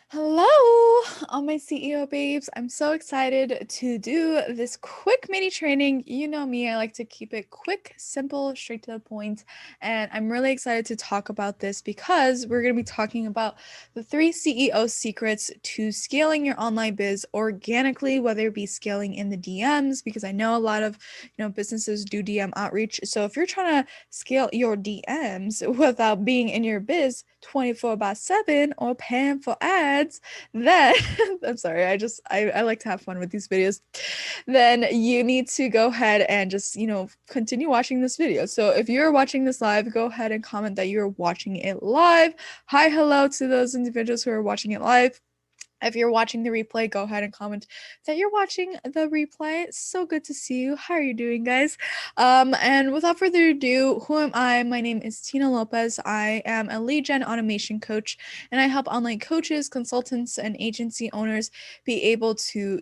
Hello, all my CEO babes. I'm so excited to do this quick mini training. You know me, I like to keep it quick, simple, straight to the point. And I'm really excited to talk about this because we're going to be talking about the three CEO secrets to scaling your online biz organically, whether it be scaling in the DMs, because I know a lot of, businesses do DM outreach. So if you're trying to scale your DMs without being in your biz 24 by 7 or paying for ads, then I'm sorry, I like to have fun with these videos. Then you need to go ahead and just, continue watching this video. So if you're watching this live, go ahead and comment that you're watching it live. Hi, hello to those individuals who are watching it live. If you're watching the replay, go ahead and comment that you're watching the replay. It's so good to see you. How are you doing, guys? And without further ado, who am I? My name is Tina Lopez. I am a lead gen automation coach, and I help online coaches, consultants, and agency owners be able to,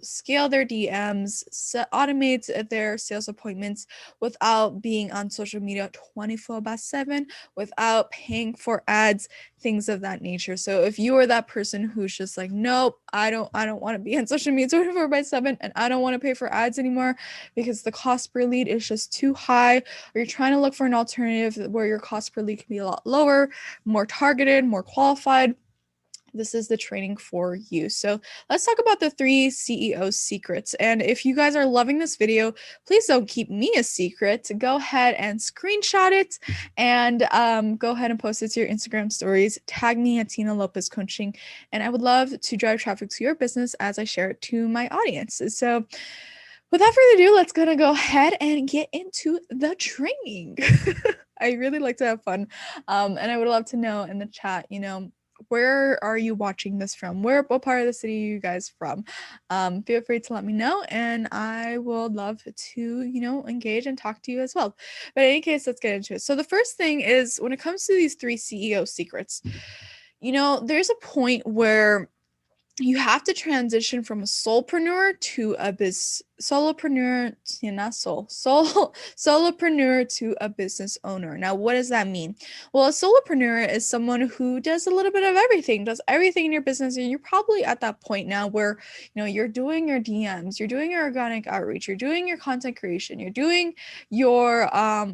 scale their DMs, automate their sales appointments without being on social media 24 by 7, without paying for ads, things of that nature. So if you are that person who's just like, nope, I don't want to be on social media 24 by 7, and I don't want to pay for ads anymore because the cost per lead is just too high, or you're trying to look for an alternative where your cost per lead can be a lot lower, more targeted, more qualified, this is the training for you. So let's talk about the three CEO secrets. And if you guys are loving this video, please don't keep me a secret. Go ahead and screenshot it and go ahead and post it to your Instagram stories. Tag me at Tina Lopez Coaching. And I would love to drive traffic to your business as I share it to my audience. So without further ado, let's gonna go ahead and get into the training. I really like to have fun. And I would love to know in the chat, where are you watching this from? What part of the city are you guys from? Feel free to let me know, and I will love to, engage and talk to you as well. But in any case, let's get into it. So the first thing is when it comes to these three CEO secrets, there's a point where you have to transition from a solopreneur to a solopreneur to a business owner. Now, what does that mean? Well, a solopreneur is someone who does a little bit of everything, does everything in your business, and you're probably at that point now where you're doing your DMs, you're doing your organic outreach, you're doing your content creation, you're doing your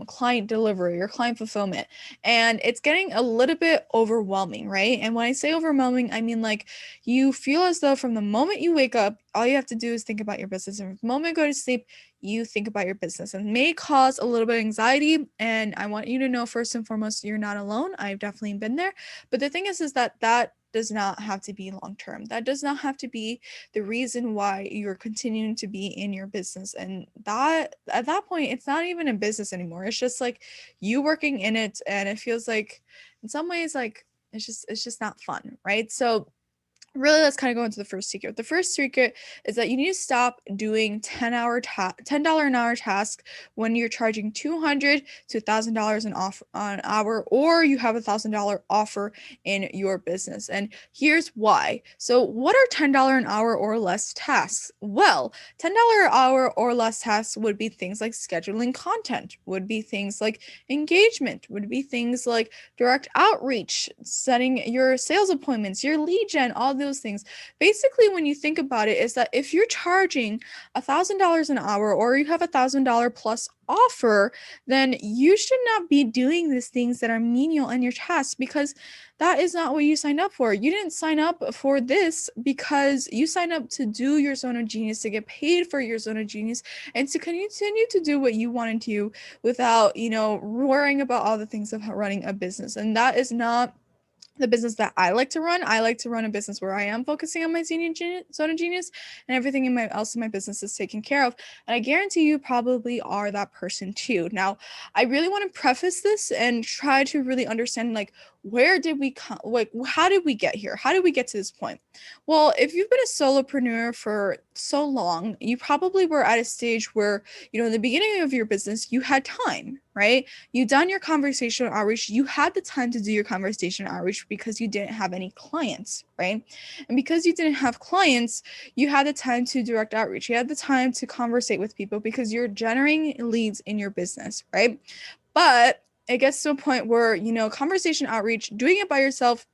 client delivery, your client fulfillment, and it's getting a little bit overwhelming, right? And when I say overwhelming, I mean like you feel as though from the moment you wake up, all you have to do is think about your business. And from the moment you go to sleep, you think about your business, and may cause a little bit of anxiety. And I want you to know, first and foremost, you're not alone. I've definitely been there. But the thing is that does not have to be long term. That does not have to be the reason why you're continuing to be in your business. And that at that point, it's not even a business anymore. It's just like you working in it, and it feels like in some ways like it's just not fun, right? So really, let's kind of go into the first secret. The first secret is that you need to stop doing $10 an hour task when you're charging $200 to $1,000 an hour, or you have $1,000 offer in your business. And here's why. So what are $10 an hour or less tasks? Well, $10 an hour or less tasks would be things like scheduling content, would be things like engagement, would be things like direct outreach, setting your sales appointments, your lead gen, all those things. Basically, when you think about it, is that if you're charging $1,000 an hour, or you have $1,000 plus offer, then you should not be doing these things that are menial in your tasks, because that is not what you signed up for. You didn't sign up for this because you signed up to do your zone of genius, to get paid for your zone of genius, and to continue to do what you wanted to without, worrying about all the things of running a business. And that is not the business that I like to run. I like to run a business where I am focusing on my zone of genius, and everything else in my business is taken care of. And I guarantee you probably are that person too. Now, I really want to preface this and try to really understand, like, where did we come, like, how did we get here? How did we get to this point? Well, if you've been a solopreneur for so long, you probably were at a stage where, in the beginning of your business, you had time, right? You done your conversational outreach. You had the time to do your conversational outreach because you didn't have any clients, right? And because you didn't have clients, you had the time to direct outreach. You had the time to conversate with people because you're generating leads in your business, right? But it gets to a point where, conversation outreach, doing it by yourself,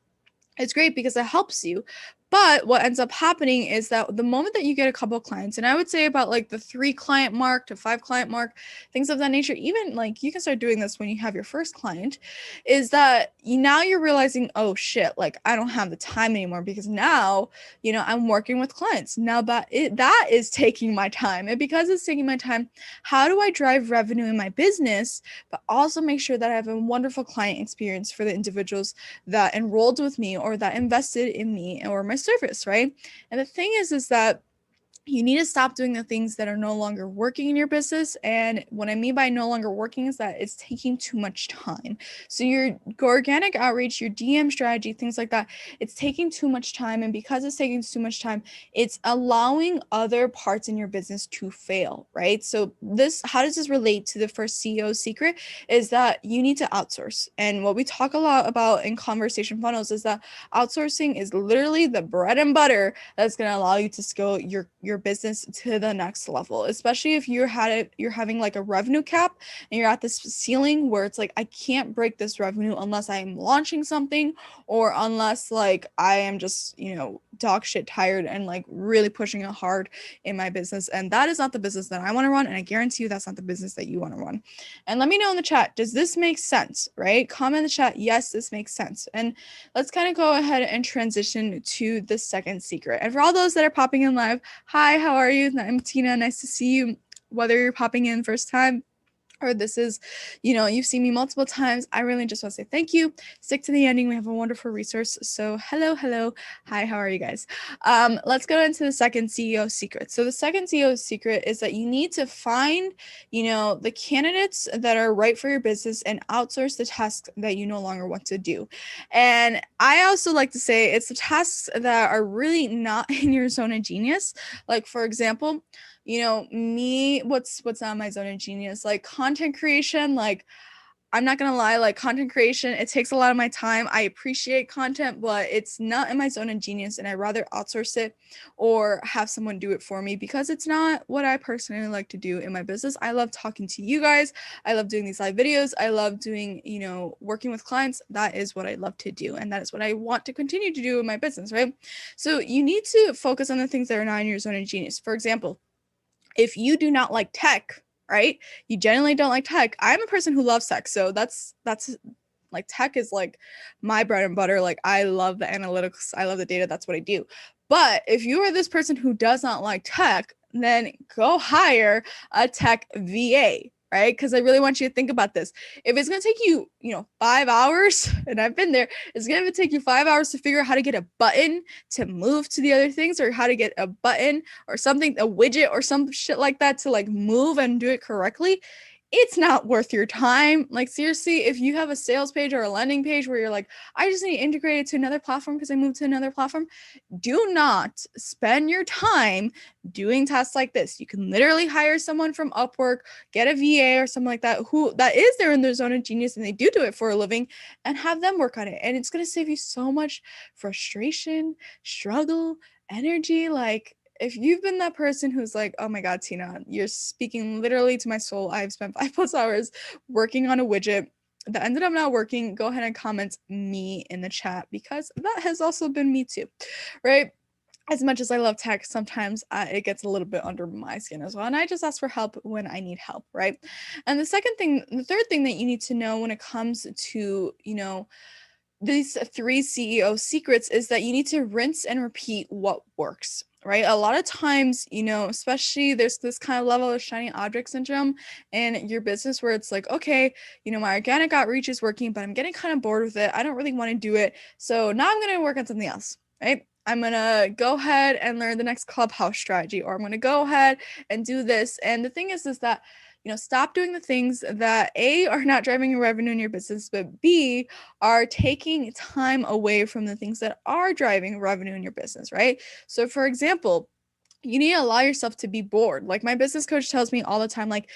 It's great because it helps you. But what ends up happening is that the moment that you get a couple of clients, and I would say about like the 3 client mark to 5 client mark, things of that nature, even like you can start doing this when you have your first client, is that now you're realizing, oh shit, like I don't have the time anymore because now, I'm working with clients. Now that is taking my time. And because it's taking my time, how do I drive revenue in my business, but also make sure that I have a wonderful client experience for the individuals that enrolled with me or that invested in me or my service, right? And the thing is that you need to stop doing the things that are no longer working in your business. And what I mean by no longer working is that it's taking too much time. So your organic outreach, your DM strategy, things like that, it's taking too much time. And because it's taking too much time, it's allowing other parts in your business to fail, right? So how does this relate to the first CEO secret is that you need to outsource. And what we talk a lot about in conversation funnels is that outsourcing is literally the bread and butter that's going to allow you to scale your business to the next level, especially if you're having like a revenue cap and you're at this ceiling where it's like I can't break this revenue unless I'm launching something or unless like I am just dog shit tired and like really pushing it hard in my business. And that is not the business that I want to run, and I guarantee you that's not the business that you want to run. And let me know in the chat, does this make sense? Right, comment in the chat, yes, this makes sense. And let's kind of go ahead and transition to the second secret. And for all those that are popping in live, hi, how are you? I'm Tina. Nice to see you. Whether you're popping in first time or this is, you've seen me multiple times, I really just want to say thank you. Stick to the ending. We have a wonderful resource. So hello. Hi, how are you guys? Let's go into the second CEO secret. So the second CEO secret is that you need to find, the candidates that are right for your business and outsource the tasks that you no longer want to do. And I also like to say it's the tasks that are really not in your zone of genius. Like, for example, me, what's not my zone of genius, like content creation. Like, I'm not gonna lie, like content creation, it takes a lot of my time. I appreciate content, but it's not in my zone of genius, and I'd rather outsource it or have someone do it for me because it's not what I personally like to do in my business. I love talking to you guys. I love doing these live videos. I love doing, working with clients. That is what I love to do, and that is what I want to continue to do in my business, right? So you need to focus on the things that are not in your zone of genius. For example, if you do not like tech, right? You genuinely don't like tech. I'm a person who loves tech. So that's like tech is like my bread and butter. Like I love the analytics. I love the data. That's what I do. But if you are this person who does not like tech, then go hire a tech VA, right? Because I really want you to think about this. If it's going to take you, 5 hours, and I've been there, it's going to take you 5 hours to figure out how to get a button to move to the other things, or how to get a button or something, a widget or some shit like that to like move and do it correctly. It's not worth your time. Like seriously, if you have a sales page or a landing page where you're like, I just need to integrate it to another platform because I moved to another platform, do not spend your time doing tasks like this. You can literally hire someone from Upwork, get a VA or something like that who that is there in their zone of genius and they do it for a living, and have them work on it. And it's going to save you so much frustration, struggle, energy. Like if you've been that person who's like, oh my God, Tina, you're speaking literally to my soul. I've spent 5+ hours working on a widget that ended up not working, go ahead and comment me in the chat because that has also been me too, right? As much as I love tech, sometimes it gets a little bit under my skin as well. And I just ask for help when I need help, right? And the third thing that you need to know when it comes to, these 3 CEO secrets is that you need to rinse and repeat what works, right? A lot of times, especially there's this kind of level of shiny object syndrome in your business where it's like, okay, my organic outreach is working, but I'm getting kind of bored with it. I don't really want to do it. So now I'm going to work on something else, right? I'm going to go ahead and learn the next Clubhouse strategy, or I'm going to go ahead and do this. And the thing is that, stop doing the things that A, are not driving revenue in your business, but B, are taking time away from the things that are driving revenue in your business, right? So for example, you need to allow yourself to be bored. Like my business coach tells me all the time, like,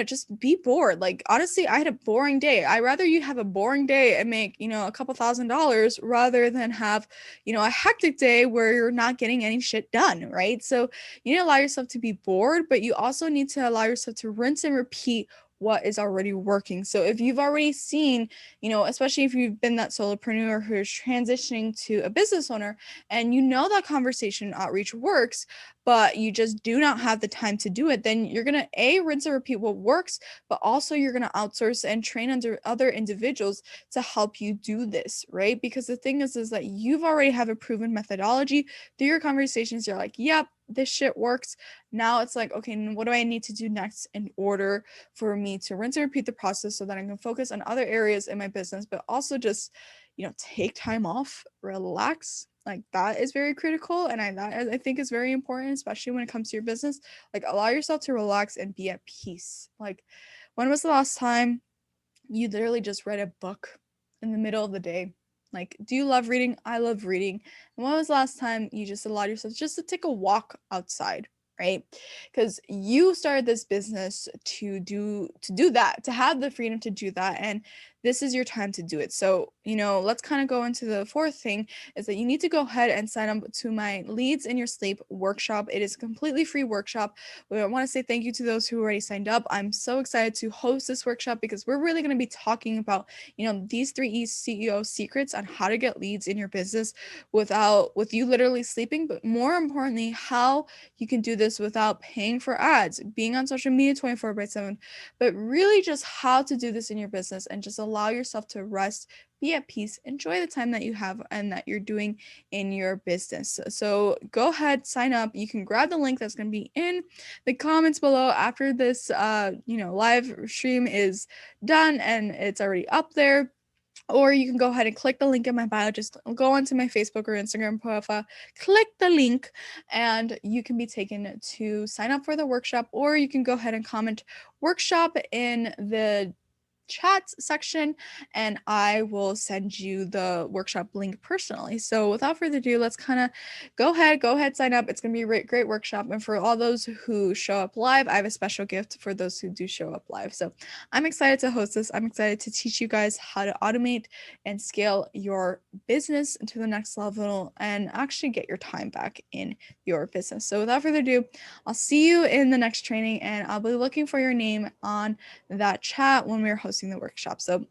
just be bored. Like, honestly, I had a boring day. I'd rather you have a boring day and make, a couple $1,000s rather than have, a hectic day where you're not getting any shit done, right? So you need to allow yourself to be bored, but you also need to allow yourself to rinse and repeat what is already working. So if you've already seen, especially if you've been that solopreneur who is transitioning to a business owner, and that conversation outreach works, but you just do not have the time to do it, then you're going to rinse and repeat what works, but also you're going to outsource and train under other individuals to help you do this, right? Because the thing is that you've already have a proven methodology through your conversations. You're like, yep, this shit works. Now it's like, okay, what do I need to do next in order for me to rinse and repeat the process so that I can focus on other areas in my business, but also just, take time off, relax. Like that is very critical. And I think is very important, especially when it comes to your business. Like allow yourself to relax and be at peace. Like when was the last time you literally just read a book in the middle of the day? Like, do you love reading? I love reading. And when was the last time you just allowed yourself just to take a walk outside, right? Because you started this business to do that, to have the freedom to do that, and this is your time to do it. So, let's kind of go into the fourth thing is that you need to go ahead and sign up to my Leads in Your Sleep workshop. It is a completely free workshop. I want to say thank you to those who already signed up. I'm so excited to host this workshop because we're really going to be talking about, these 3 CEO secrets on how to get leads in your business with you literally sleeping, but more importantly, how you can do this without paying for ads, being on social media 24/7, but really just how to do this in your business and just allow yourself to rest, be at peace, enjoy the time that you have and that you're doing in your business. So go ahead, sign up. You can grab the link that's going to be in the comments below after this live stream is done and it's already up there. Or you can go ahead and click the link in my bio. Just go onto my Facebook or Instagram profile, click the link, and you can be taken to sign up for the workshop. Or you can go ahead and comment workshop in the chat section and I will send you the workshop link personally. So without further ado, let's kind of go ahead, sign up. It's going to be a great workshop. And for all those who show up live, I have a special gift for those who do show up live. So I'm excited to host this. I'm excited to teach you guys how to automate and scale your business to the next level and actually get your time back in your business. So without further ado, I'll see you in the next training and I'll be looking for your name on that chat when we're hosting the workshop. So